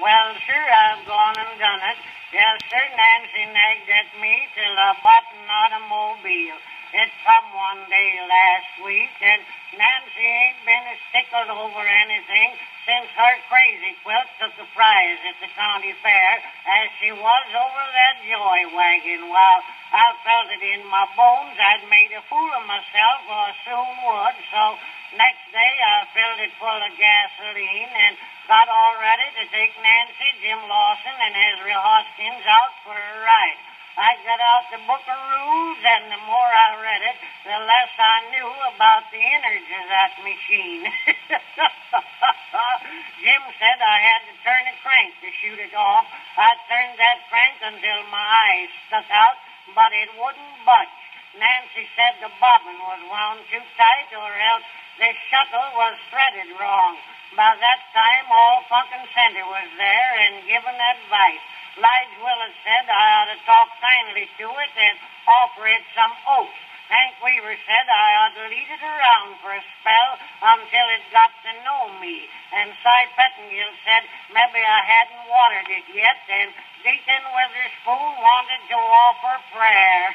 Well, sure, I've gone and done it. Yes, sir, Nancy nagged at me till I bought an automobile. It come one day last week, and Nancy ain't been as tickled over anything since her crazy quilt took the prize at the county fair as she was over that joy wagon. Well, I felt it in my bones I'd made a fool of myself, or I soon would, so next day I filled it full of gasoline and got all ready to take Nancy, Jim Lawson, and Ezra Hoskins out for a ride. I got out the book of rules, and the more I read it, the less I knew about the innards of that machine. Jim said I had to turn a crank to shoot it off. I turned that crank until my eyes stuck out, but it wouldn't budge. Nancy said the bobbin was wound too tight, or else the shuttle was threaded wrong. By that time, all Funkin' Center was there and giving advice. Lige Willis said I ought to talk kindly to it and offer it some oats. Hank Weaver said I ought to lead it around for a spell until it got to know me. And Cy Pettingill said maybe I hadn't watered it yet, and Deacon Witherspoon wanted to offer prayer.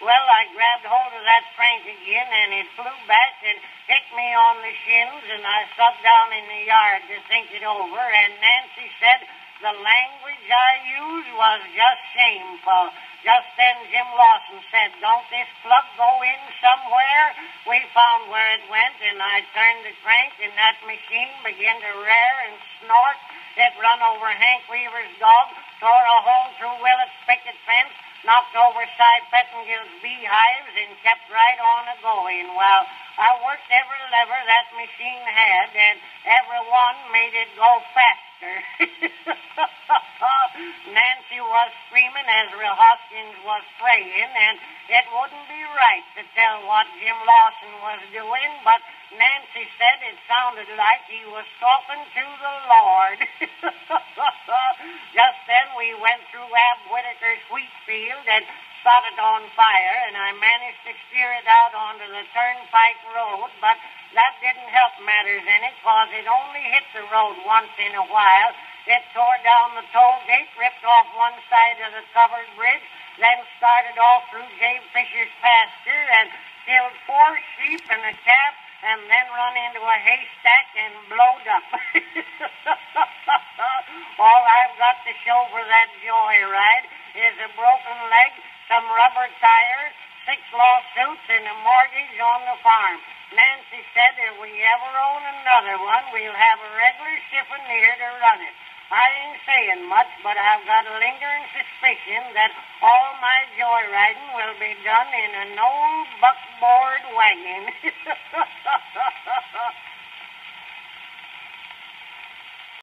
Well, I grabbed hold of that crank again, and it flew back and hit me on the shins, and I sat down in the yard to think it over, and Nancy said the language I used was just shameful. Just then Jim Lawson said, "Don't this plug go in somewhere?" We found where it went, and I turned the crank, and that machine began to rear and snort. It run over Hank Weaver's dog, tore a hole through Willett's picket fence, knocked over Cy Pettingill's beehives, and kept right on a-going. Well, I worked every lever that machine had, and every one made it go faster. Nancy was screaming, Ezra Hoskins was praying, and it wouldn't be right to tell what Jim Lawson was doing, but Nancy said it sounded like he was talking to the Lord. Just then we went through Ab Whitaker's wheat field and started on fire, and I managed to steer it out onto the Turnpike Road, but that didn't help matters any, cause it only hit the road once in a while. It tore down the toll gate, ripped off one side of the covered bridge, then started off through Dave Fisher's pasture and killed 4 sheep and a calf, and then run into a haystack and blowed up. All I've got to show for that joyride is a broken leg, some rubber tires, 6 lawsuits, and a mortgage on the farm. Nancy said if we ever own another one, we'll have a regular chiffonnier to run it. I ain't saying much, but I've got a lingering suspicion that all my joyriding will be done in an old buckboard wagon.